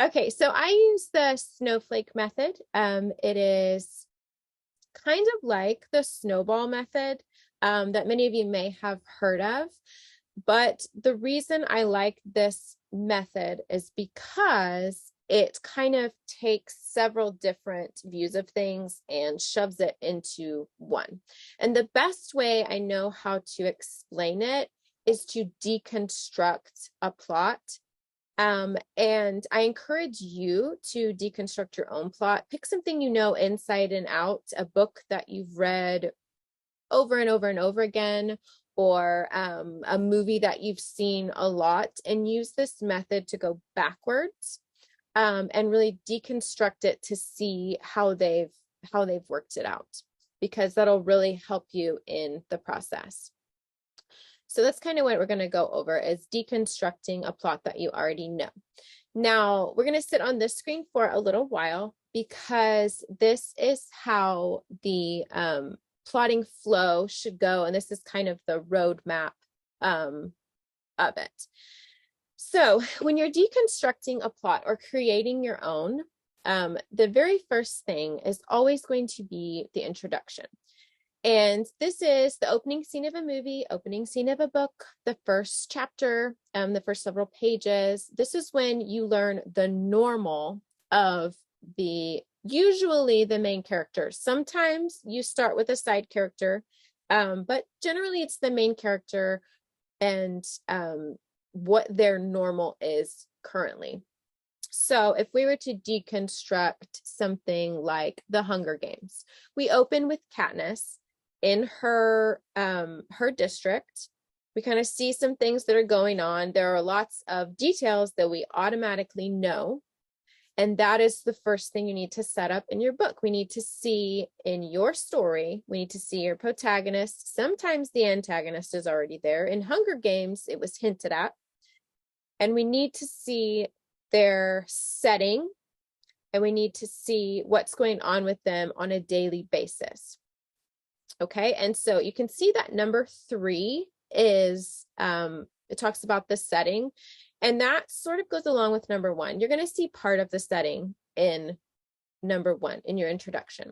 Okay, so I use the snowflake method. It is kind of like the snowball method that many of you may have heard of. But the reason I like this method is because it kind of takes several different views of things and shoves it into one. And the best way I know how to explain it is to deconstruct a plot. And I encourage you to deconstruct your own plot. Pick something you know inside and out, a book that you've read over and over and over again, or a movie that you've seen a lot, and use this method to go backwards and really deconstruct it to see how they've worked it out, because that'll really help you in the process. So that's kind of what we're going to go over, is deconstructing a plot that you already know. Now, we're going to sit on this screen for a little while because this is how the plotting flow should go. And this is kind of the roadmap of it. So when you're deconstructing a plot or creating your own, the very first thing is always going to be the introduction. And this is the opening scene of a movie, opening scene of a book, the first chapter, the first several pages. This is when you learn the normal of usually the main character. Sometimes you start with a side character, but generally it's the main character and what their normal is currently. So if we were to deconstruct something like the Hunger Games, we open with Katniss in her district. We kind of see some things that are going on. There are lots of details that we automatically know. And that is the first thing you need to set up in your book. We need to see in your story, we need to see your protagonist. Sometimes the antagonist is already there. In Hunger Games, it was hinted at. And we need to see their setting, and we need to see what's going on with them on a daily basis. Okay, and so you can see that number 3 is, it talks about the setting, and that sort of goes along with number 1. You're going to see part of the setting in number 1 in your introduction.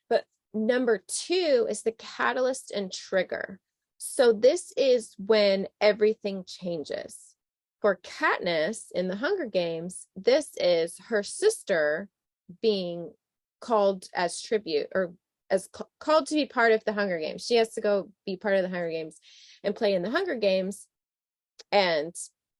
But number 2 is the catalyst and trigger. So this is when everything changes. For Katniss in the Hunger Games, this is her sister being called as tribute, or called to be part of the Hunger Games. She has to go be part of the Hunger Games and play in the Hunger Games. And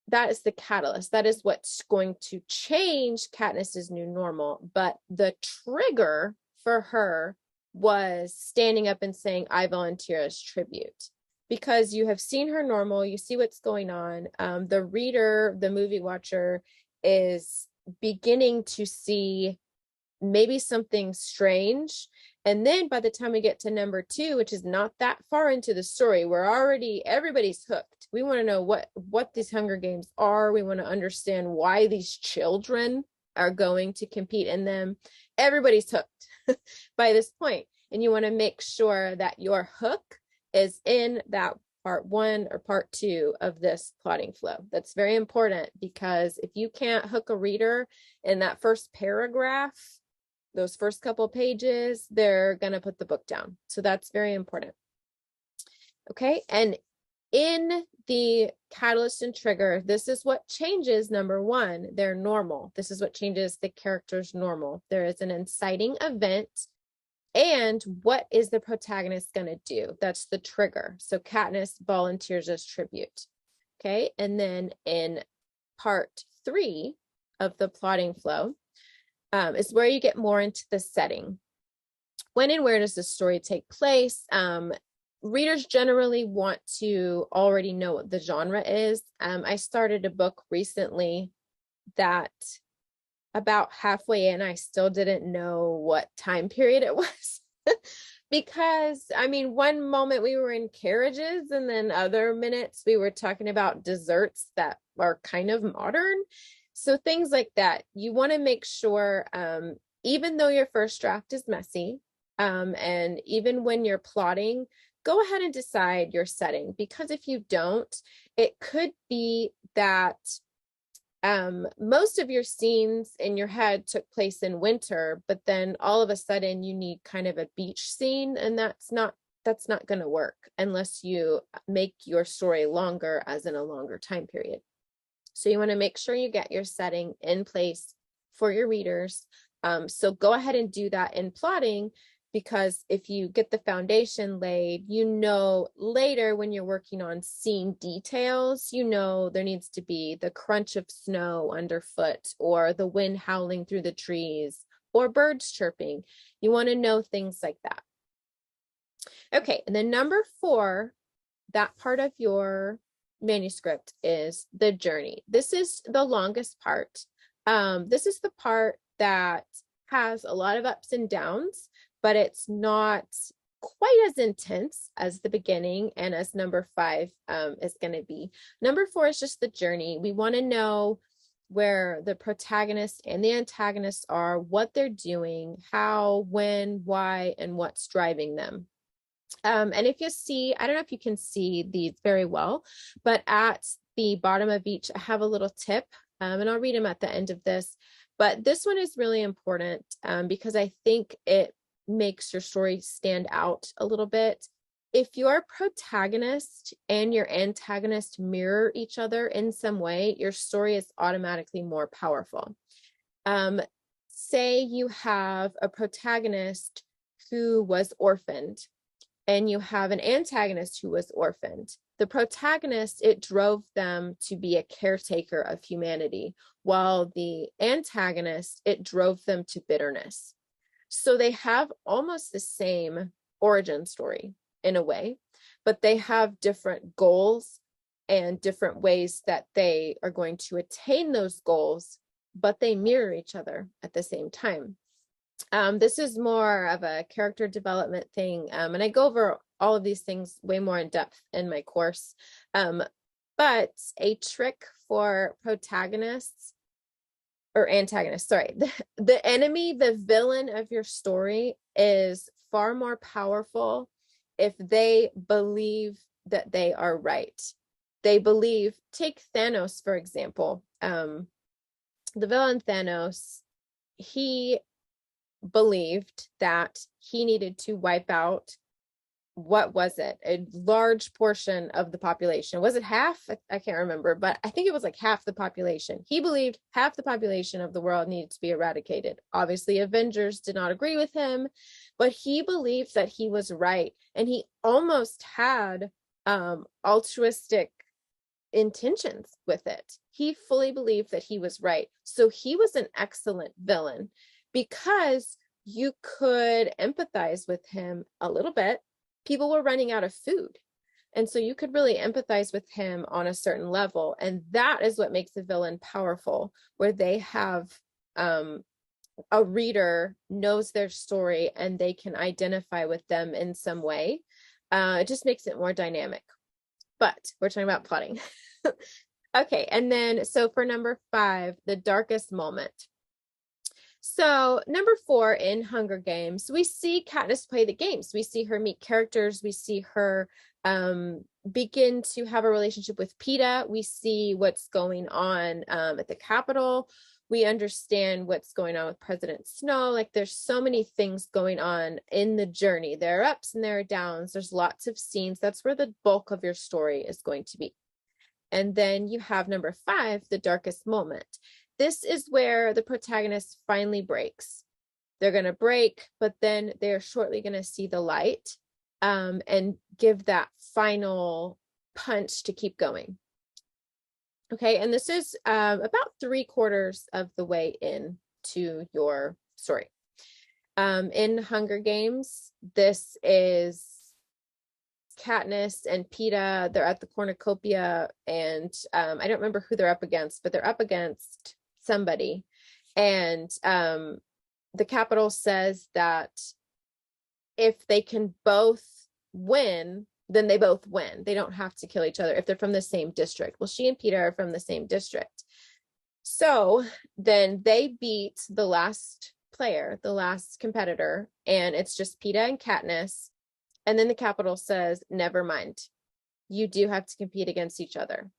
that is the catalyst. That is what's going to change Katniss's new normal. But the trigger for her was standing up and saying, I volunteer as tribute. Because you have seen her normal, you see what's going on. The reader, the movie watcher, is beginning to see maybe something strange. And then by the time we get to number 2, which is not that far into the story, everybody's hooked. We want to know what these Hunger Games are. We want to understand why these children are going to compete in them. Everybody's hooked by this point. And you want to make sure that your hook is in that part 1 or part 2 of this plotting flow. That's very important, because if you can't hook a reader in that first paragraph, those first couple pages, they're going to put the book down. So that's very important. Okay, and in the catalyst and trigger, this is what changes number 1, their normal. This is what changes the character's normal. There is an inciting event. And what is the protagonist going to do? That's the trigger. So Katniss volunteers as tribute. Okay, and then in part 3 of the plotting flow is where you get more into the setting. When and where does the story take place? Readers generally want to already know what the genre is. I started a book recently that about halfway in, I still didn't know what time period it was. Because, I mean, one moment we were in carriages, and then other minutes we were talking about desserts that are kind of modern. So things like that. You want to make sure, even though your first draft is messy, and even when you're plotting, go ahead and decide your setting. Because if you don't, it could be that Most of your scenes in your head took place in winter, but then all of a sudden you need kind of a beach scene, and that's not going to work unless you make your story longer, as in a longer time period. So you want to make sure you get your setting in place for your readers. So go ahead and do that in plotting, because if you get the foundation laid, you know later when you're working on scene details, you know there needs to be the crunch of snow underfoot, or the wind howling through the trees, or birds chirping. You want to know things like that. Okay, and then number 4, that part of your manuscript is the journey. This is the longest part. This is the part that has a lot of ups and downs, but it's not quite as intense as the beginning and as number 5 is going to be. Number 4 is just the journey. We want to know where the protagonist and the antagonist are, what they're doing, how, when, why, and what's driving them. And if you see, I don't know if you can see these very well, but at the bottom of each, I have a little tip, and I'll read them at the end of this. But this one is really important because I think it makes your story stand out a little bit. If your protagonist and your antagonist mirror each other in some way, your story is automatically more powerful. Say you have a protagonist who was orphaned, and you have an antagonist who was orphaned. The protagonist, it drove them to be a caretaker of humanity, while the antagonist, it drove them to bitterness. So they have almost the same origin story in a way, but they have different goals and different ways that they are going to attain those goals, but they mirror each other at the same time. This is more of a character development thing, and I go over all of these things way more in depth in my course. But a trick for protagonists or antagonists, sorry, the enemy, the villain of your story is far more powerful if they believe that they are right. They believe, take Thanos, for example. The villain Thanos, he believed that he needed to wipe out, what was it, a large portion of the population. Was it half? I can't remember, but I think it was like half the population. He believed half the population of the world needed to be eradicated. Obviously, Avengers did not agree with him, but he believed that he was right, and he almost had altruistic intentions with it. He fully believed that he was right. So he was an excellent villain, because you could empathize with him a little bit. People were running out of food, and so you could really empathize with him on a certain level, and that is what makes a villain powerful, where they have a reader knows their story and they can identify with them in some way. It just makes it more dynamic. But we're talking about plotting. Okay, and then so for number 5, the darkest moment. So number 4 in Hunger Games, we see Katniss play the games. We see her meet characters. We see her begin to have a relationship with Peeta. We see what's going on at the Capitol. We understand what's going on with President Snow. Like, there's so many things going on in the journey. There are ups and there are downs. There's lots of scenes. That's where the bulk of your story is going to be. And then you have number 5, the darkest moment. This is where the protagonist finally breaks. They're going to break, but then they're shortly going to see the light and give that final punch to keep going. Okay, and this is about 3/4 of the way into your story. In Hunger Games, this is Katniss and Peeta. They're at the cornucopia, and I don't remember who they're up against, but they're up against somebody, and the Capitol says that if they can both win, then they both win. They don't have to kill each other if they're from the same district. Well, she and Peeta are from the same district. So then they beat the last player, the last competitor, and it's just Peeta and Katniss. And then the Capitol says, never mind, you do have to compete against each other.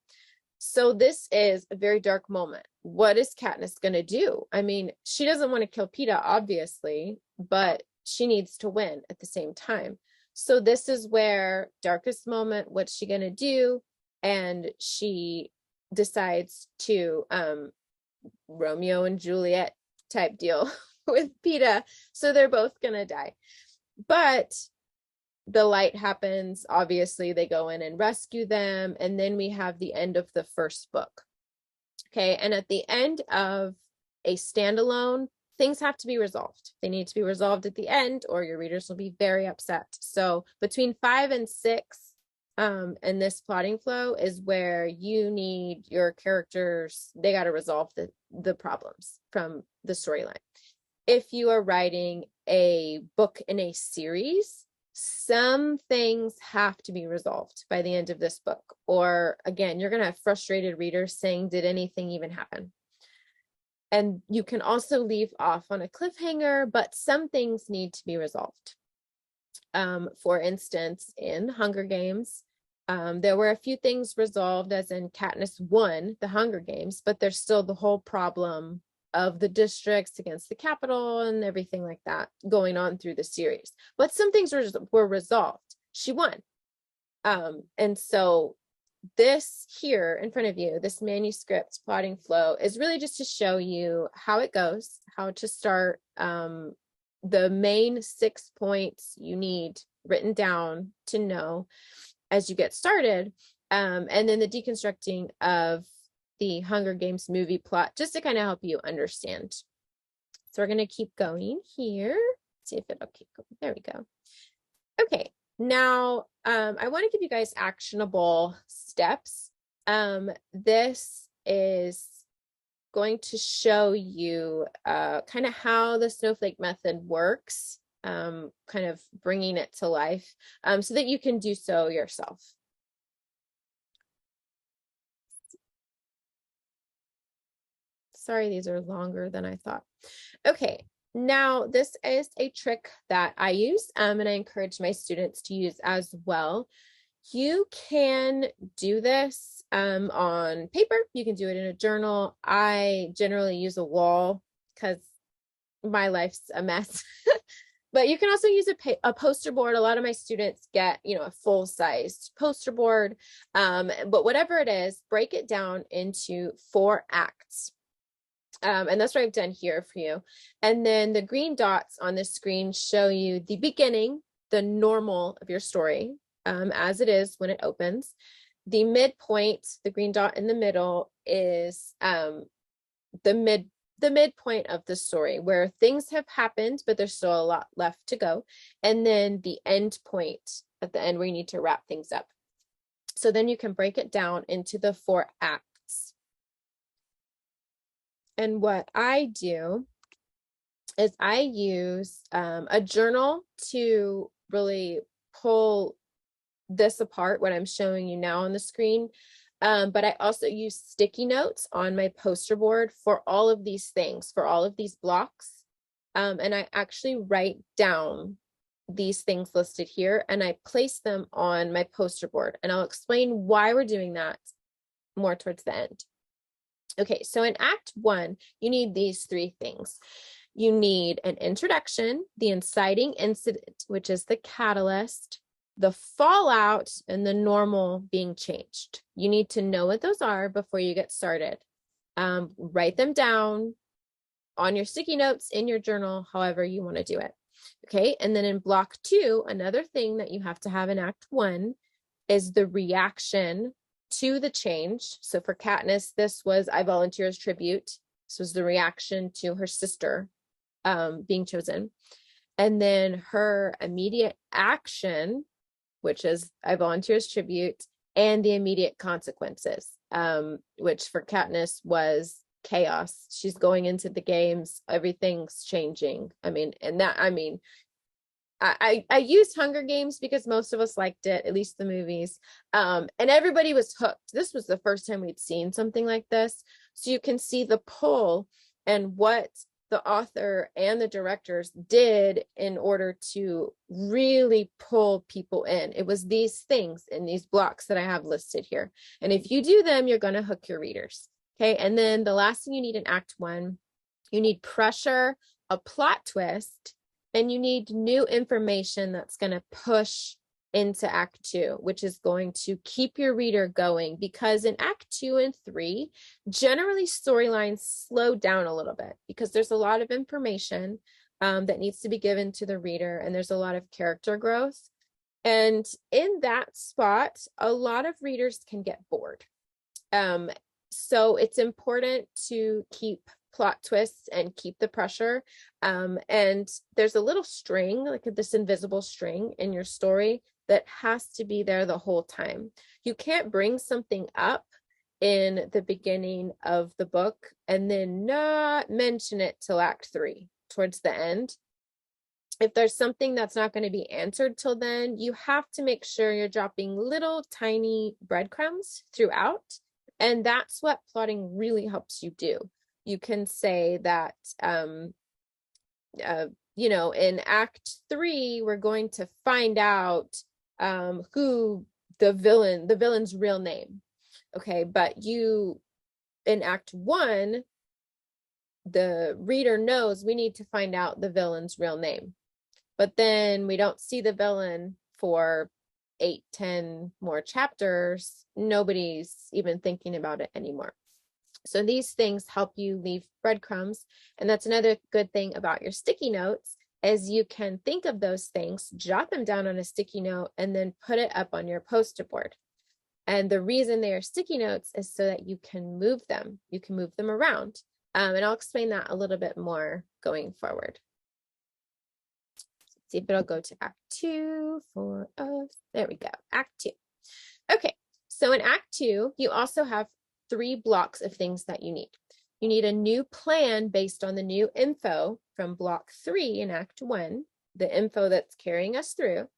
So this is a very dark moment. what is Katniss going to do? I mean, she doesn't want to kill Peeta, obviously, but she needs to win at the same time. So this is where darkest moment, what's she going to do? And she decides to Romeo and Juliet type deal with Peeta. So they're both going to die. But the light happens. Obviously, they go in and rescue them. And then we have the end of the first book. Okay. And at the end of a standalone, things have to be resolved. They need to be resolved at the end, or your readers will be very upset. So between 5 and 6, and this plotting flow is where you need your characters, they got to resolve the problems from the storyline. If you are writing a book in a series, some things have to be resolved by the end of this book. Or again, you're going to have frustrated readers saying, did anything even happen? And you can also leave off on a cliffhanger, but some things need to be resolved. For instance, in Hunger Games, there were a few things resolved, as in Katniss won the Hunger Games, but there's still the whole problem of the districts against the Capitol and everything like that going on through the series. But some things were resolved. She won. And so this here in front of you, this manuscript plotting flow, is really just to show you how it goes, how to start, the main 6 points you need written down to know as you get started, and then the deconstructing of the Hunger Games movie plot, just to kind of help you understand. So we're going to keep going here. See if it'll keep going. There we go. Okay, now I want to give you guys actionable steps. This is going to show you kind of how the snowflake method works, kind of bringing it to life, so that you can do so yourself. Sorry, these are longer than I thought. Okay, now this is a trick that I use, and I encourage my students to use as well. You can do this on paper. You can do it in a journal. I generally use a wall because my life's a mess. But you can also use a poster board. A lot of my students get, a full-sized poster board. But whatever it is, break it down into 4 acts. And that's what I've done here for you. And then the green dots on the screen show you the beginning, the normal of your story, as it is when it opens. The midpoint, the green dot in the middle, is the midpoint of the story, where things have happened, but there's still a lot left to go. And then the end point at the end, where you need to wrap things up. So then you can break it down into the 4 acts. And what I do is I use a journal to really pull this apart, what I'm showing you now on the screen. But I also use sticky notes on my poster board for all of these things, for all of these blocks. And I actually write down these things listed here, and I place them on my poster board. And I'll explain why we're doing that more towards the end. Okay, so in Act 1, you need these 3 things. You need an introduction, the inciting incident, which is the catalyst, the fallout, and the normal being changed. You need to know what those are before you get started. Write them down on your sticky notes, in your journal, however you want to do it. Okay, and then in Block 2, another thing that you have to have in Act 1 is the reaction to the change. So for Katniss, this was I volunteer as tribute. This was the reaction to her sister being chosen. And then her immediate action, which is I volunteer as tribute, and the immediate consequences, which for Katniss was chaos. She's going into the games, everything's changing. I used Hunger Games because most of us liked it, at least the movies, and everybody was hooked. This was the first time we'd seen something like this. So you can see the pull and what the author and the directors did in order to really pull people in. It was these things in these blocks that I have listed here. And if you do them, you're going to hook your readers. Okay, and then the last thing you need in Act 1, you need pressure, a plot twist, and you need new information that's going to push into Act 2, which is going to keep your reader going, because in Act 2 and 3, generally storylines slow down a little bit because there's a lot of information that needs to be given to the reader, and there's a lot of character growth. And in that spot, a lot of readers can get bored. So it's important to keep plot twists and keep the pressure. And there's a little string, like this invisible string in your story, that has to be there the whole time. You can't bring something up in the beginning of the book and then not mention it till Act 3, towards the end. If there's something that's not going to be answered till then, you have to make sure you're dropping little tiny breadcrumbs throughout. And that's what plotting really helps you do. You can say that, in Act 3, we're going to find out who the villain's real name. Okay, but in Act 1, the reader knows we need to find out the villain's real name. But then we don't see the villain for 8, 10 more chapters. Nobody's even thinking about it anymore. So these things help you leave breadcrumbs. And that's another good thing about your sticky notes, is you can think of those things, jot them down on a sticky note, and then put it up on your poster board. And the reason they are sticky notes is so that you can move them. You can move them around. And I'll explain that a little bit more going forward. See if it'll go to Act 2 for us. There we go, Act 2. Okay, so in Act 2, you also have 3 blocks of things that you need. You need a new plan based on the new info from block 3 in Act 1, the info that's carrying us through.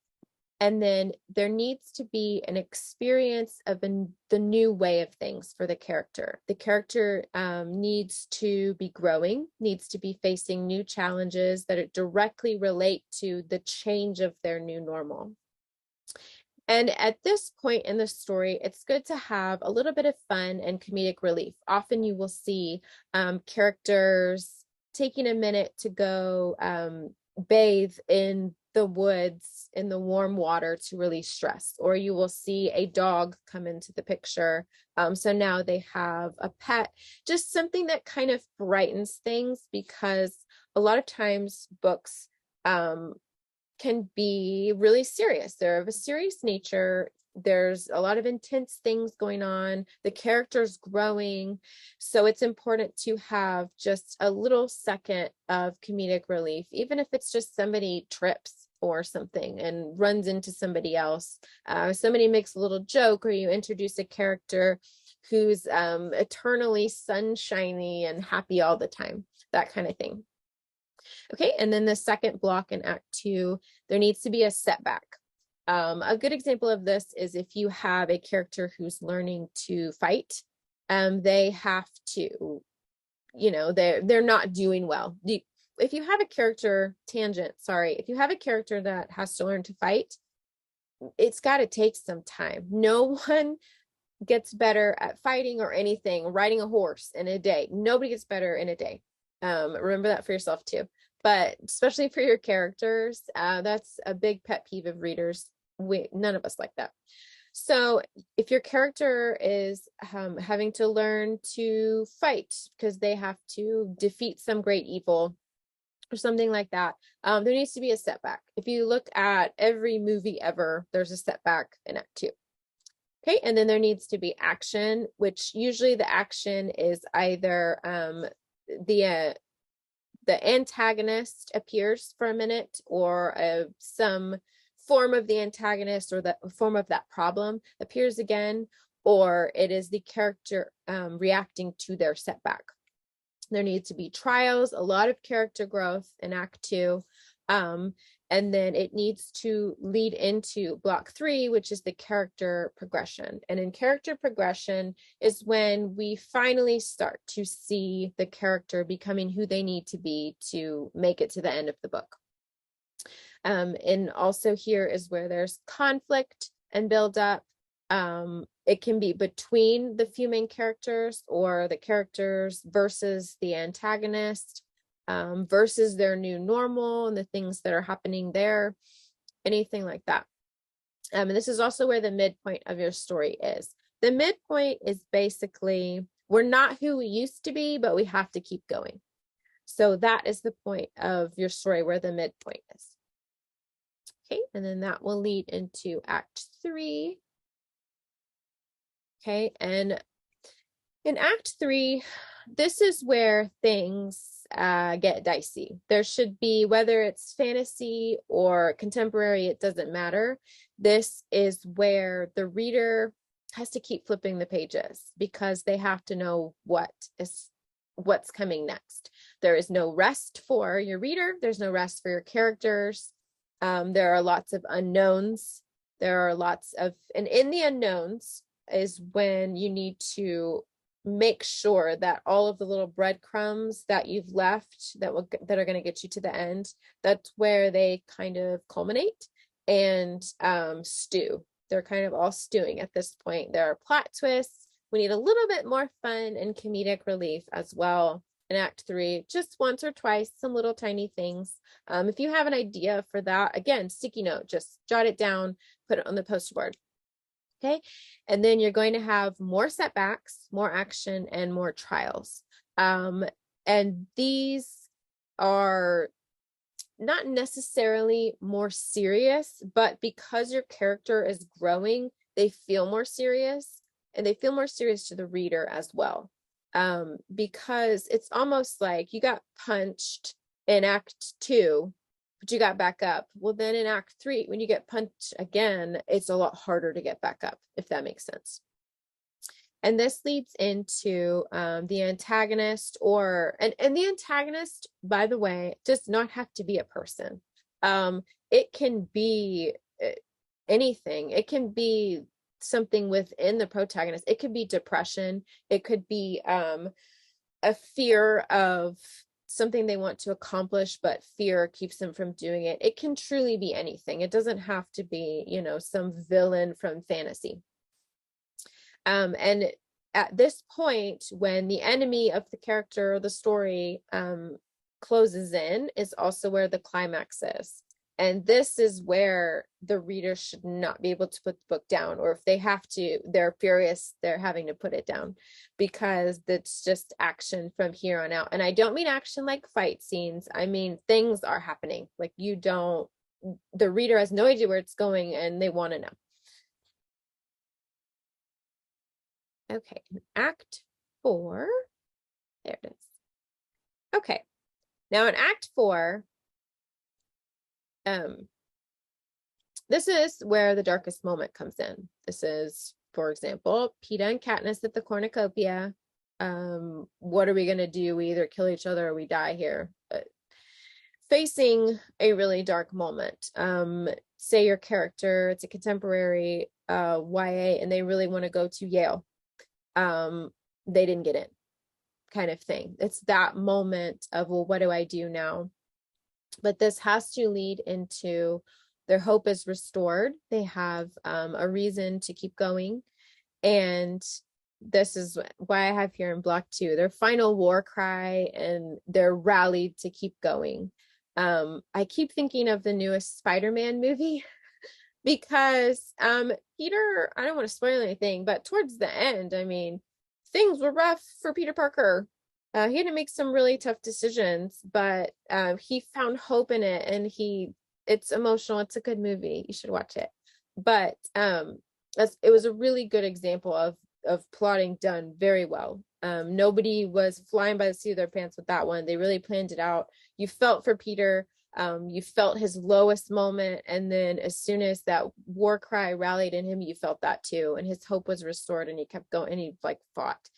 And then there needs to be an experience of the new way of things for the character. The character needs to be growing, needs to be facing new challenges that directly relate to the change of their new normal. And at this point in the story, it's good to have a little bit of fun and comedic relief. Often you will see characters taking a minute to go bathe in the woods in the warm water to release stress, or you will see a dog come into the picture. So now they have a pet, just something that kind of brightens things, because a lot of times books can be really serious. They're of a serious nature. There's a lot of intense things going on. The character's growing. So it's important to have just a little second of comedic relief, even if it's just somebody trips or something and runs into somebody else. Somebody makes a little joke, or you introduce a character who's eternally sunshiny and happy all the time, that kind of thing. Okay, and then the second block in Act 2, there needs to be a setback. A good example of this is if you have a character who's learning to fight, they have to, they're not doing well. If you have a character, if you have a character that has to learn to fight, it's got to take some time. No one gets better at fighting or anything, riding a horse in a day. Nobody gets better in a day. Remember that for yourself too. But especially for your characters, that's a big pet peeve of readers. None of us like that. So if your character is having to learn to fight because they have to defeat some great evil or something like that, there needs to be a setback. If you look at every movie ever, there's a setback in Act 2. Okay, and then there needs to be action, which usually the action is either the antagonist appears for a minute, or some form of the antagonist or the form of that problem appears again, or it is the character reacting to their setback. There needs to be trials, a lot of character growth in Act 2. And then it needs to lead into block 3, which is the character progression. And in character progression is when we finally start to see the character becoming who they need to be to make it to the end of the book. And also here is where there's conflict and build up. It can be between the few main characters, or the characters versus the antagonist, versus their new normal and the things that are happening there, anything like that. And this is also where the midpoint of your story is. The midpoint is basically, we're not who we used to be, but we have to keep going. So that is the point of your story, where the midpoint is. Okay, and then that will lead into Act 3. Okay, and in Act 3, this is where things get dicey. There should be, whether it's fantasy or contemporary, it doesn't matter. This is where the reader has to keep flipping the pages, because they have to know what's coming next. There is no rest for your reader. There's no rest for your characters. There are lots of unknowns. There are lots of, and in the unknowns is when you need to make sure that all of the little breadcrumbs that you've left that are going to get you to the end, that's where they kind of culminate and stew. They're kind of all stewing at this point. There are plot twists. We need a little bit more fun and comedic relief as well in Act 3, just once or twice, some little tiny things. If you have an idea for that, again, sticky note, just jot it down, put it on the poster board. Okay, and then you're going to have more setbacks, more action, and more trials. And these are not necessarily more serious, but because your character is growing, they feel more serious, and they feel more serious to the reader as well. Because it's almost like you got punched in Act 2, but you got back up. Well, then in Act 3, when you get punched again, it's a lot harder to get back up, if that makes sense. And this leads into the antagonist, and the antagonist, by the way, does not have to be a person. It can be anything. It can be something within the protagonist. It could be depression. It could be a fear of something they want to accomplish, but fear keeps them from doing it. It can truly be anything. It doesn't have to be, some villain from fantasy. And at this point, when the enemy of the character or the story closes in, is also where the climax is. And this is where the reader should not be able to put the book down, or if they have to, they're furious, they're having to put it down, because it's just action from here on out. And I don't mean action like fight scenes. I mean, things are happening. Like, the reader has no idea where it's going, and they want to know. Okay, Act 4, there it is. Okay, now in Act 4, this is where the darkest moment comes in. This is, for example, Peeta and Katniss at the cornucopia. What are we going to do? We either kill each other or we die here. Facing a really dark moment. Say your character, it's a contemporary YA, and they really want to go to Yale. They didn't get in, kind of thing. It's that moment of, well, what do I do now? But this has to lead into their hope is restored. They have a reason to keep going. And this is why I have here in Block 2, their final war cry, and they're rallied to keep going. I keep thinking of the newest Spider-Man movie because Peter, I don't want to spoil anything, but towards the end, I mean, things were rough for Peter Parker. He had to make some really tough decisions, but he found hope in it, and it's emotional. It's a good movie. You should watch it. But it was a really good example of plotting done very well. Nobody was flying by the seat of their pants with that one. They really planned it out. You felt for Peter. You felt his lowest moment, and then as soon as that war cry rallied in him, you felt that too, and his hope was restored, and he kept going, and he fought.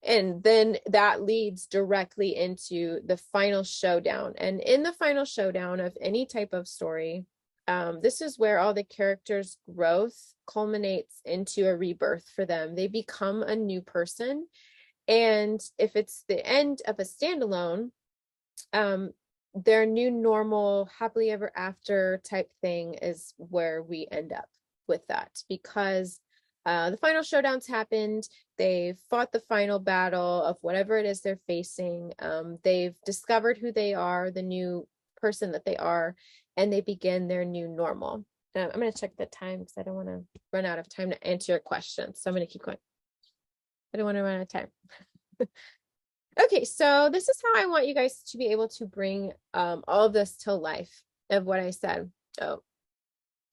And then that leads directly into the final showdown. And in the final showdown of any type of story, this is where all the characters' growth culminates into a rebirth for them. They become a new person. And if it's the end of a standalone, their new normal, happily ever after type thing is where we end up with that, because the final showdowns happened. They've fought the final battle of whatever it is they're facing. They've discovered who they are, the new person that they are, and they begin their new normal. I'm going to check the time because I don't want to run out of time to answer your questions. So I'm going to keep going. I don't want to run out of time. Okay, so this is how I want you guys to be able to bring all of this to life of what I said. Oh,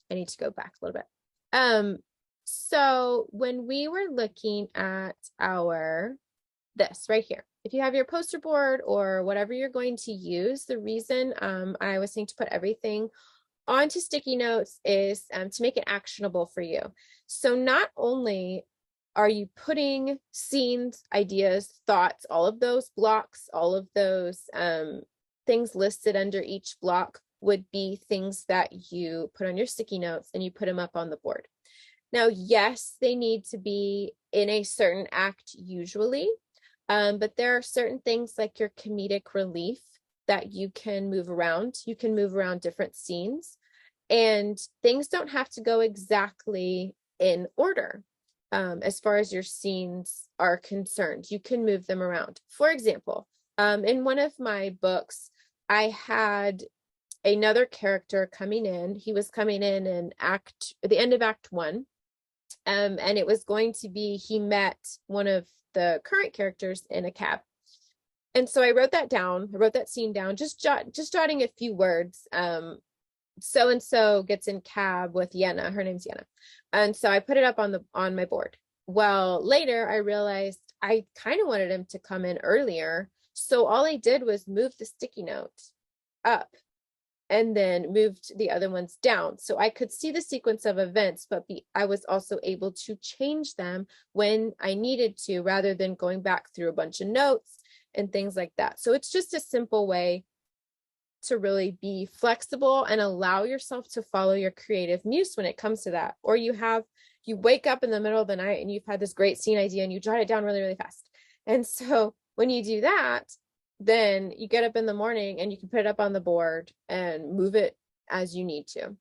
I need to go back a little bit. So when we were looking at this right here, if you have your poster board or whatever you're going to use, the reason I was saying to put everything onto sticky notes is to make it actionable for you. So not only are you putting scenes, ideas, thoughts, all of those blocks, all of those things listed under each block would be things that you put on your sticky notes and you put them up on the board. Now, yes, they need to be in a certain act usually, but there are certain things like your comedic relief that you can move around. You can move around different scenes, and things don't have to go exactly in order. As far as your scenes are concerned, you can move them around. For example, in one of my books, I had another character coming in. He was coming in at the end of Act 1. And it was going to be, he met one of the current characters in a cab. And so I wrote that down. I wrote that scene down, just jotting a few words. So-and-so gets in cab with Yenna. Her name's Yenna. And so I put it up on my board. Well, later I realized I kind of wanted him to come in earlier. So all I did was move the sticky note up and then moved the other ones down. So I could see the sequence of events, but I was also able to change them when I needed to, rather than going back through a bunch of notes and things like that. So it's just a simple way to really be flexible and allow yourself to follow your creative muse when it comes to that. Or you wake up in the middle of the night and you've had this great scene idea and you jot it down really, really fast. And so when you do that, then you get up in the morning and you can put it up on the board and move it as you need to.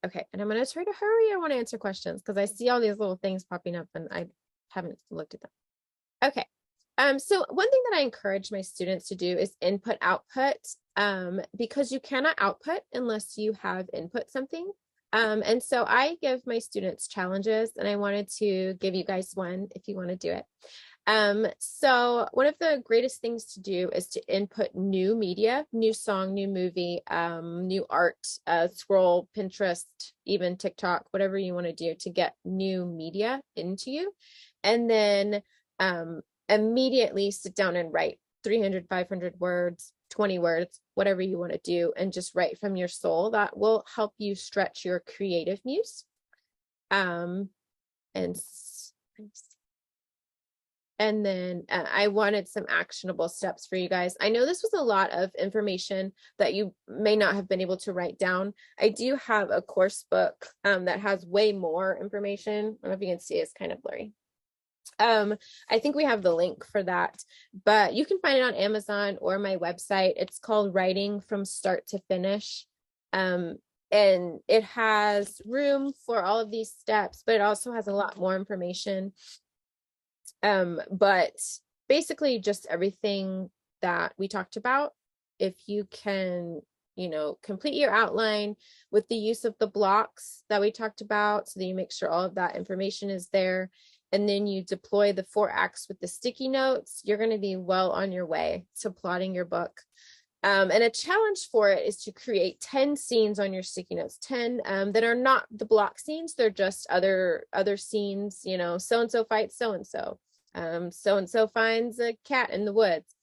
Okay, and I'm going to try to hurry. I want to answer questions because I see all these little things popping up and I haven't looked at them. Okay, so one thing that I encourage my students to do is input output, because you cannot output unless you have input something. And so I give my students challenges, and I wanted to give you guys one if you want to do it. So one of the greatest things to do is to input new media, new song, new movie, new art, scroll, Pinterest, even TikTok, whatever you want to do to get new media into you. And then immediately sit down and write 300, 500 words, 20 words, whatever you want to do, and just write from your soul. That will help you stretch your creative muse. And then I wanted some actionable steps for you guys. I know this was a lot of information that you may not have been able to write down. I do have a course book that has way more information. I don't know if you can see, it's kind of blurry. I think we have the link for that, but you can find it on Amazon or my website. It's called Writing from Start to Finish. And it has room for all of these steps, but it also has a lot more information. But basically just everything that we talked about, if you can, complete your outline with the use of the blocks that we talked about, so that you make sure all of that information is there, and then you deploy the 4 acts with the sticky notes, you're going to be well on your way to plotting your book. And a challenge for it is to create 10 scenes on your sticky notes, 10 that are not the block scenes. They're just other scenes, so-and-so fights so-and-so. So-and-so finds a cat in the woods,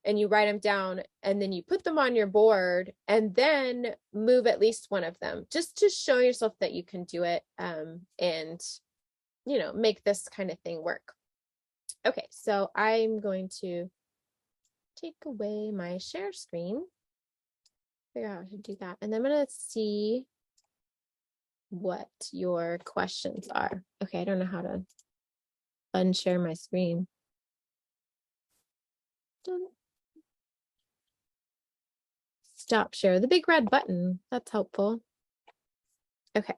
and you write them down, and then you put them on your board, and then move at least one of them, just to show yourself that you can do it, and make this kind of thing work. Okay, so I'm going to take away my share screen, figure out how to do that, and then I'm going to see what your questions are. Okay, I don't know how to unshare my screen. Stop share, the big red button. That's helpful. Okay.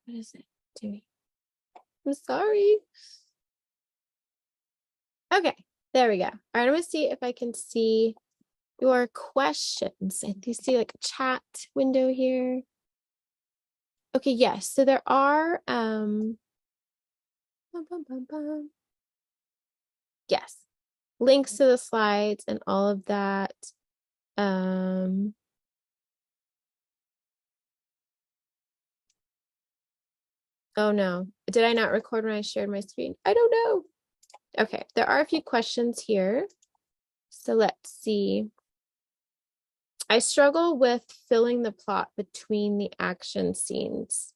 What is it doing? I'm sorry. Okay, there we go. All right, I'm gonna see if I can see your questions. And do you see like a chat window here? Okay, yes. So there are yes, links to the slides and all of that. Oh no, did I not record when I shared my screen? I don't know. Okay, there are a few questions here. So let's see. I struggle with filling the plot between the action scenes.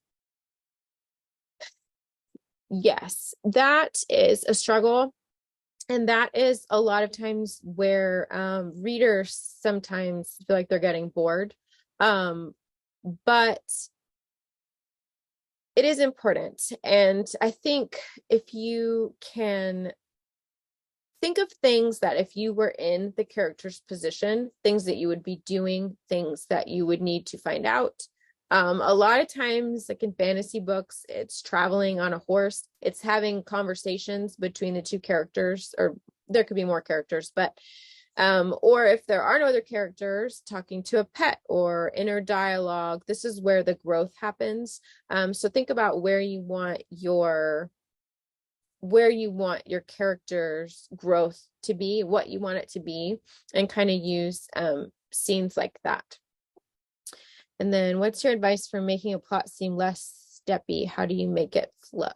Yes, that is a struggle. And that is a lot of times where readers sometimes feel like they're getting bored. But it is important. And I think if you can think of things that if you were in the character's position, things that you would be doing, things that you would need to find out. A lot of times, like in fantasy books, it's traveling on a horse, it's having conversations between the two characters, or there could be more characters, but or if there are no other characters, talking to a pet or inner dialogue. This is where the growth happens. So think about where you want your character's growth to be, what you want it to be, and kind of use scenes like that. And then what's your advice for making a plot seem less steppy? How do you make it flow?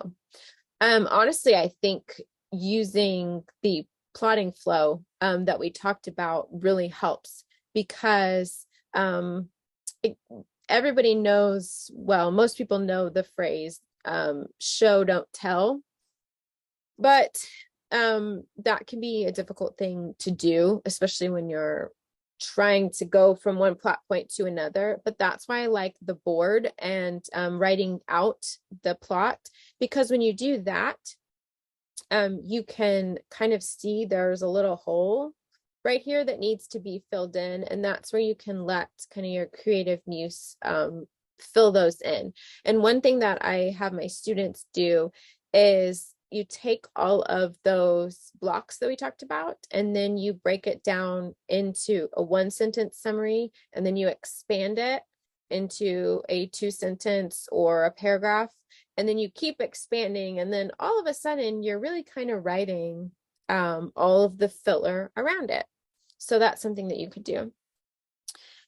Honestly, I think using the plotting flow that we talked about really helps, because everybody knows, well, most people know the phrase show don't tell. But that can be a difficult thing to do, especially when you're trying to go from one plot point to another. But that's why I like the board and writing out the plot, because when you do that, you can kind of see there's a little hole right here that needs to be filled in. And that's where you can let kind of your creative muse fill those in. And one thing that I have my students do is you take all of those blocks that we talked about, and then you break it down into a 1-sentence summary, and then you expand it into a 2-sentence or a paragraph, and then you keep expanding, and then all of a sudden you're really kind of writing all of the filler around it. So that's something that you could do.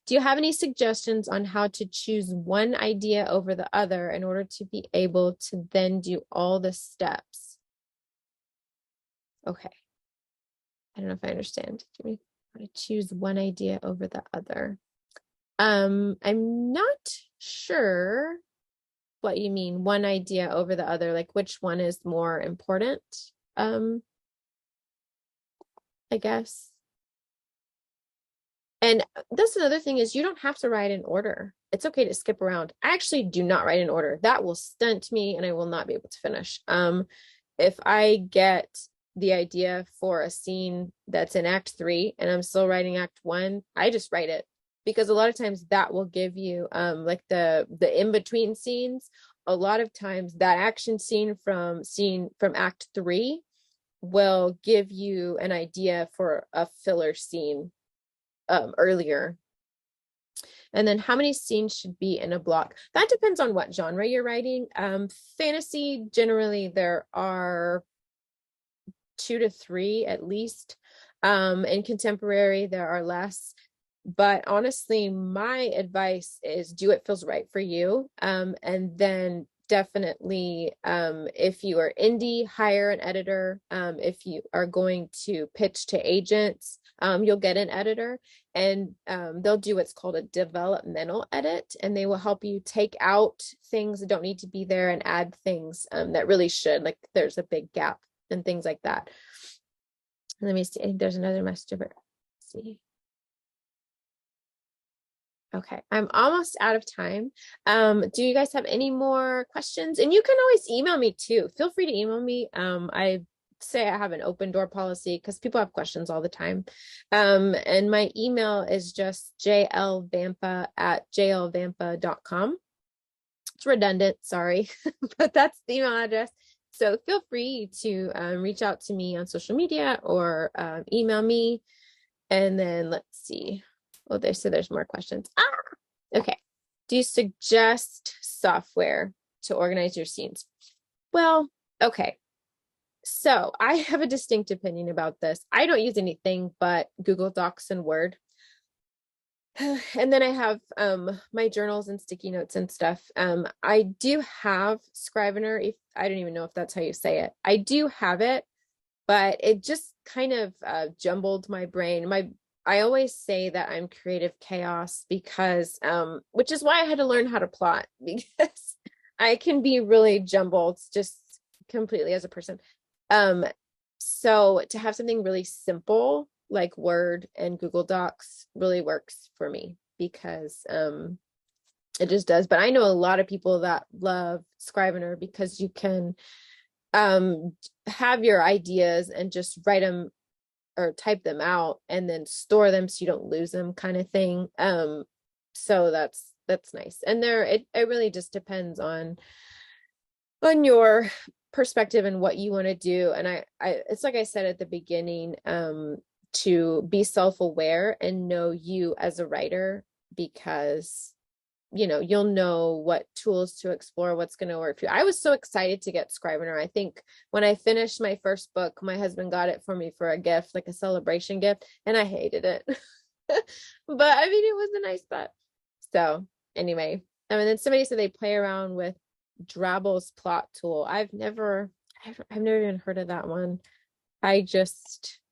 Do you have any suggestions on how to choose one idea over the other in order to be able to then do all the steps? Okay. I don't know if I understand. Give me how to choose one idea over the other. I'm not sure what you mean, one idea over the other, like which one is more important, I guess. And that's another thing, is you don't have to write in order. It's okay to skip around. I actually do not write in order. That will stunt me and I will not be able to finish. If I get the idea for a scene that's in Act 3 and I'm still writing Act 1, I just write it, because a lot of times that will give you like the in-between scenes. A lot of times that action scene from Act 3 will give you an idea for a filler scene earlier. And then how many scenes should be in a block? That depends on what genre you're writing. Fantasy, generally there are 2 to 3 at least. In contemporary, there are less. But honestly, my advice is do what feels right for you. And then definitely, if you are indie, hire an editor. If you are going to pitch to agents, you'll get an editor, and they'll do what's called a developmental edit, and they will help you take out things that don't need to be there and add things that really should, like there's a big gap and things like that. Let me see. I think there's another message over. Let's see. Okay, I'm almost out of time. Do you guys have any more questions? And you can always email me too. Feel free to email me. I say I have an open door policy because people have questions all the time. And my email is just jlvampa@jlvampa.com. It's redundant, sorry, but that's the email address. So feel free to reach out to me on social media or email me. And then let's see. Oh, there's more questions. Okay. Do you suggest software to organize your scenes? Well, okay. So I have a distinct opinion about this. I don't use anything but Google Docs and Word. And then I have my journals and sticky notes and stuff. I do have Scrivener, if I don't even know if that's how you say it. I do have it, but it just kind of jumbled my brain. I always say that I'm creative chaos because which is why I had to learn how to plot because I can be really jumbled just completely as a person. So to have something really simple like Word and Google Docs really works for me because it just does. But I know a lot of people that love Scrivener because you can have your ideas and just write them or type them out and then store them so you don't lose them kind of thing. So that's nice. And it really just depends on your perspective and what you want to do. And I it's like I said at the beginning, to be self-aware and know you as a writer, because you'll know what tools to explore, what's going to work for you. I was so excited to get Scrivener. I think when I finished my first book, my husband got it for me for a gift, like a celebration gift, and I hated it. But I mean, it was a nice thought. So anyway, and then somebody said they play around with Drabble's plot tool. I've never even heard of that one. I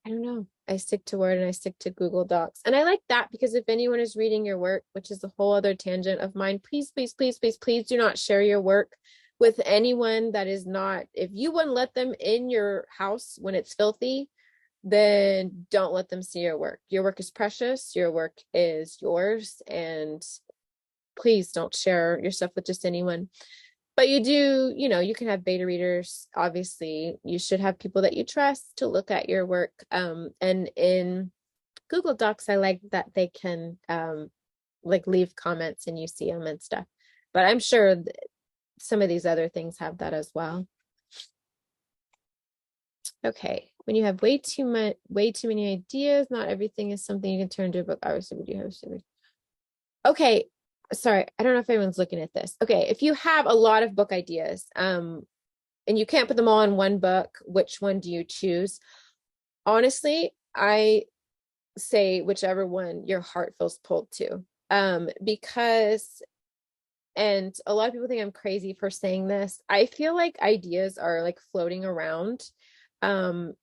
don't know. I stick to Word and I stick to Google Docs. And I like that because if anyone is reading your work, which is a whole other tangent of mine, please, please, please, please, please do not share your work with anyone that is not, if you wouldn't let them in your house when it's filthy, then don't let them see your work. Your work is precious. Your work is yours. And please don't share your stuff with just anyone. But you do, you can have beta readers. Obviously, you should have people that you trust to look at your work. And in Google Docs, I like that they can like leave comments and you see them and stuff. But I'm sure some of these other things have that as well. Okay, when you have way too many ideas, not everything is something you can turn into a book. Obviously, we do have some. Okay. Sorry, I don't know if anyone's looking at this. Okay, if you have a lot of book ideas, and you can't put them all in one book, which one do you choose? Honestly, I say whichever one your heart feels pulled to. Because, and a lot of people think I'm crazy for saying this, I feel like ideas are like floating around. And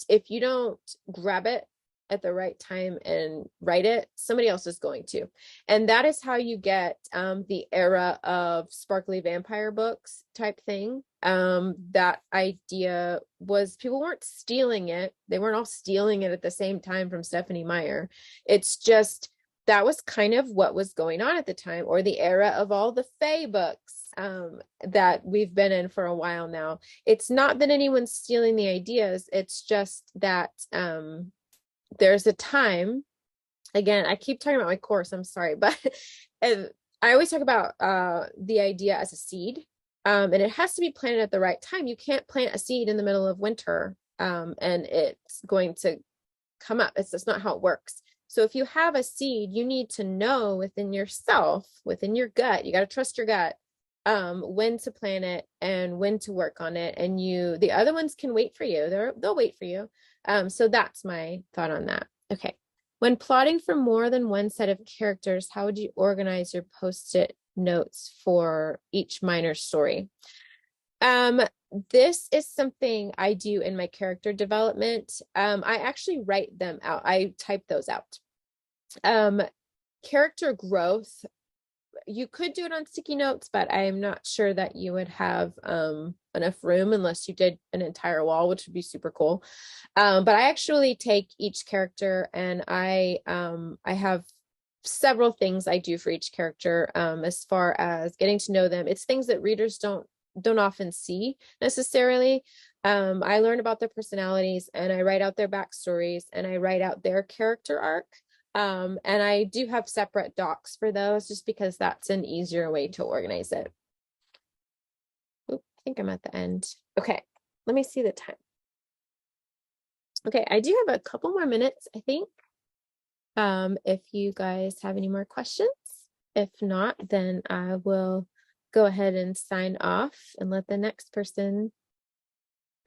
if you don't grab it at the right time and write it, somebody else is going to. And that is how you get the era of sparkly vampire books type thing. That idea was, people weren't stealing it. They weren't all stealing it at the same time from Stephanie Meyer. It's just, that was kind of what was going on at the time, or the era of all the Fae books that we've been in for a while now. It's not that anyone's stealing the ideas. It's just that there's a time, again, I keep talking about my course, I'm sorry, but I always talk about the idea as a seed, and it has to be planted at the right time. You can't plant a seed in the middle of winter and it's going to come up. It's just not how it works. So if you have a seed, you need to know within yourself, within your gut, you got to trust your gut, when to plant it and when to work on it. And the other ones can wait for you. They'll wait for you. So that's my thought on that. Okay. When plotting for more than one set of characters, how would you organize your post-it notes for each minor story? This is something I do in my character development. I actually write them out. I type those out. Character growth, you could do it on sticky notes, but I'm not sure that you would have enough room unless you did an entire wall, which would be super cool. But I actually take each character and I have several things I do for each character as far as getting to know them. It's things that readers don't often see necessarily. I learn about their personalities and I write out their backstories and I write out their character arc. And I do have separate docs for those just because that's an easier way to organize it. Oop, I think I'm at the end. Okay, let me see the time. Okay, I do have a couple more minutes, I think. If you guys have any more questions. If not, then I will go ahead and sign off and let the next person,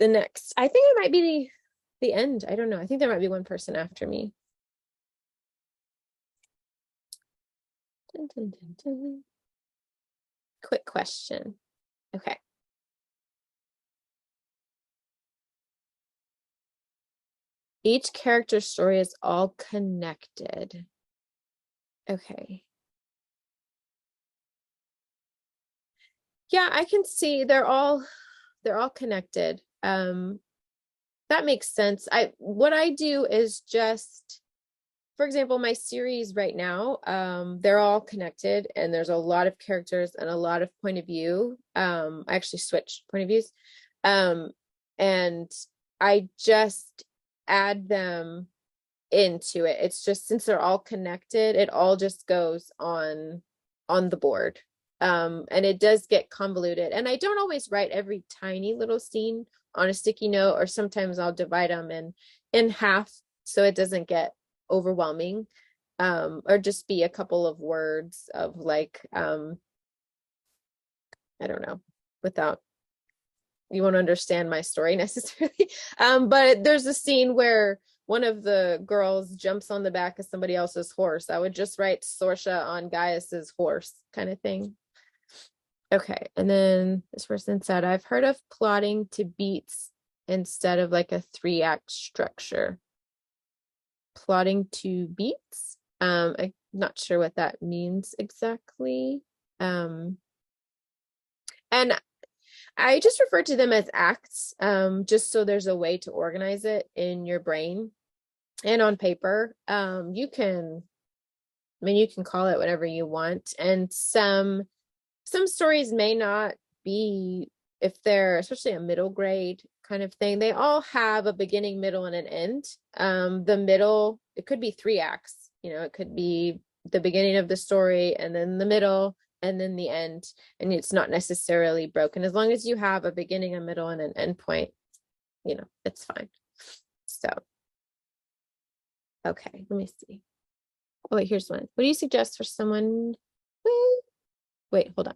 I think it might be the end. I don't know. I think there might be one person after me. Dun, dun, dun, dun. Quick question. Okay. Each character's story is all connected. Okay. Yeah, I can see they're all connected. That makes sense. What I do is just, for example, my series right now, they're all connected and there's a lot of characters and a lot of point of view. I actually switched point of views. And I just add them into it. It's just, since they're all connected, it all just goes on the board. And it does get convoluted. And I don't always write every tiny little scene on a sticky note, or sometimes I'll divide them in half so it doesn't get overwhelming, or just be a couple of words of like, I don't know, without you won't understand my story necessarily. But there's a scene where one of the girls jumps on the back of somebody else's horse. I would just write Sorsha on Gaius's horse kind of thing. Okay, and then this person said, I've heard of plotting to beats instead of like a 3-act structure. Plotting to beats? I'm not sure what that means exactly. And I just refer to them as acts, just so there's a way to organize it in your brain and on paper. You can call it whatever you want. And some stories may not be, if they're especially a middle grade kind of thing, they all have a beginning, middle, and an end. The middle, it could be 3 acts, it could be the beginning of the story and then the middle and then the end, and it's not necessarily broken. As long as you have a beginning, a middle, and an end point, it's fine. So, okay, let me see. Oh, wait, here's one. What do you suggest for someone? Wait, hold on.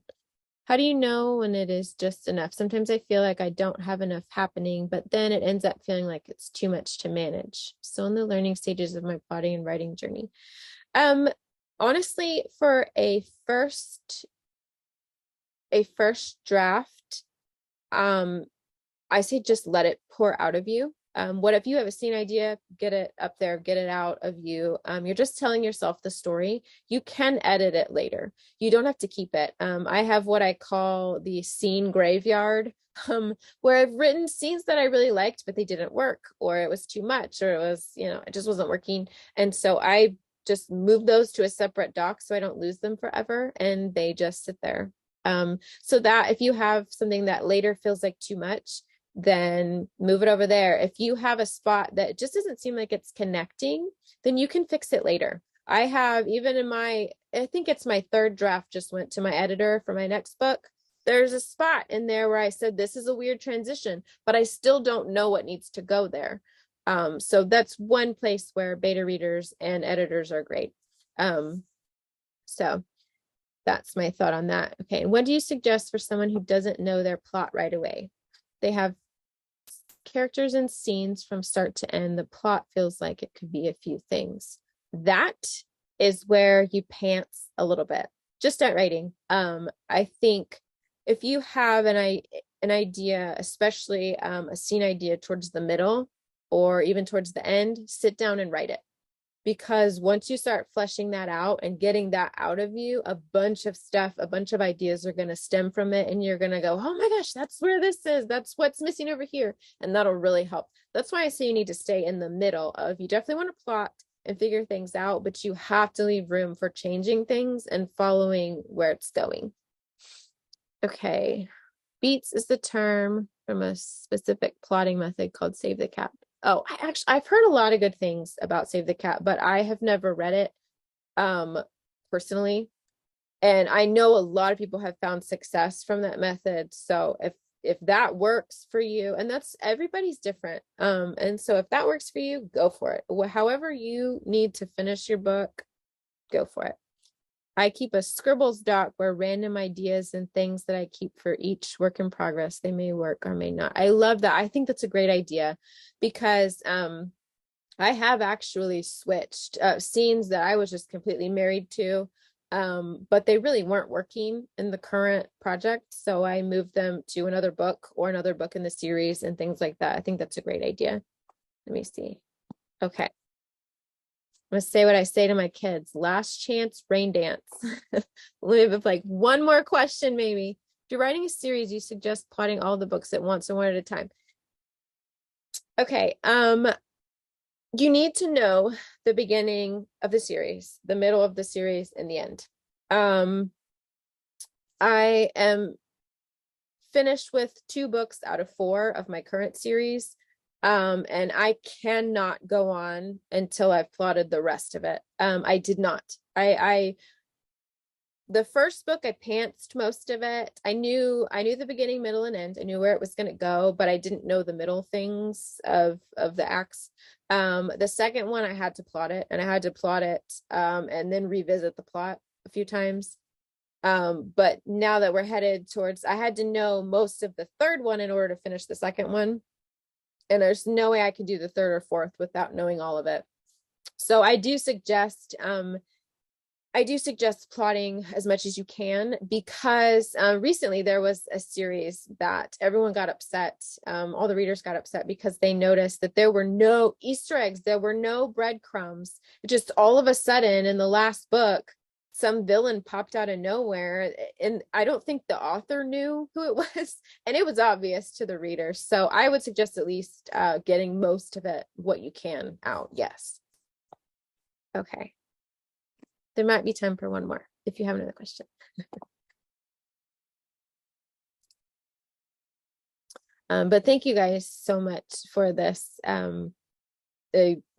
How do you know when it is just enough? Sometimes I feel like I don't have enough happening, but then it ends up feeling like it's too much to manage. So in the learning stages of my plotting and writing journey. Honestly, for a first draft, I say just let it pour out of you. What if you have a scene idea, get it up there, get it out of you. You're just telling yourself the story. You can edit it later. You don't have to keep it. I have what I call the scene graveyard, where I've written scenes that I really liked, but they didn't work, or it was too much, or it was, it just wasn't working. And so I just move those to a separate doc so I don't lose them forever, and they just sit there. So that if you have something that later feels like too much, then move it over there. If you have a spot that just doesn't seem like it's connecting, then you can fix it later. I have, even in I think it's my 3rd draft, just went to my editor for my next book. There's a spot in there where I said, this is a weird transition, but I still don't know what needs to go there. So that's one place where beta readers and editors are great. So that's my thought on that. Okay, and what do you suggest for someone who doesn't know their plot right away? They have characters and scenes from start to end. The plot feels like it could be a few things. That is where you pants a little bit. Just start writing. I think if you have an idea, especially a scene idea towards the middle or even towards the end, sit down and write it. Because once you start fleshing that out and getting that out of you, a bunch of ideas are going to stem from it. And you're going to go, oh my gosh, that's where this is. That's what's missing over here. And that'll really help. That's why I say you need to stay in the middle of, you definitely want to plot and figure things out, but you have to leave room for changing things and following where it's going. Okay. Beats is the term from a specific plotting method called Save the Cat. Oh, I've heard a lot of good things about Save the Cat, but I have never read it personally. And I know a lot of people have found success from that method. So if that works for you, and that's everybody's different. And so if that works for you, go for it. However you need to finish your book, go for it. I keep a scribbles doc where random ideas and things that I keep for each work in progress, they may work or may not. I love that. I think that's a great idea because I have actually switched scenes that I was just completely married to, but they really weren't working in the current project. So I moved them to another book or another book in the series and things like that. I think that's a great idea. Let me see. Okay. I'm gonna say what I say to my kids. Last chance, rain dance. We have like one more question, maybe. If you're writing a series, you suggest plotting all the books at once or one at a time. Okay. You need to know the beginning of the series, the middle of the series, and the end. I am finished with 2 books out of 4 of my current series. And I cannot go on until I've plotted the rest of it. I did not. The first book, I pantsed most of it. I knew the beginning, middle, and end. I knew where it was going to go, but I didn't know the middle things of the acts. The second one, I had to plot it, and I had to plot it and then revisit the plot a few times. But now that we're headed towards, I had to know most of the third one in order to finish the second one. And there's no way I can do the third or fourth without knowing all of it. So I do suggest plotting as much as you can because recently there was a series that everyone got upset. All the readers got upset because they noticed that there were no Easter eggs, there were no breadcrumbs. Just all of a sudden in the last book, some villain popped out of nowhere, and I don't think the author knew who it was, and it was obvious to the readers. So I would suggest at least getting most of it, what you can, out. Yes. Okay. There might be time for one more if you have another question. But thank you guys so much for this.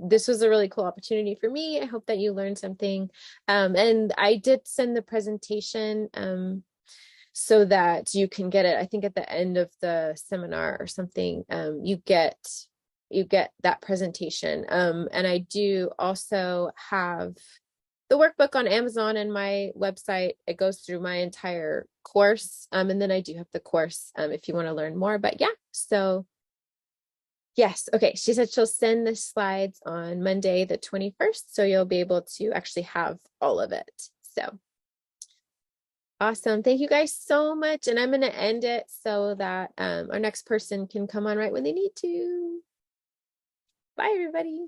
This was a really cool opportunity for me. I hope that you learned something. And I did send the presentation so that you can get it. I think at the end of the seminar or something, you get that presentation. And I do also have the workbook on Amazon and my website. It goes through my entire course. And then I do have the course if you want to learn more. But yeah, so yes. Okay. She said she'll send the slides on Monday, the 21st. So you'll be able to actually have all of it. So awesome. Thank you guys so much. And I'm going to end it so that our next person can come on right when they need to. Bye, everybody.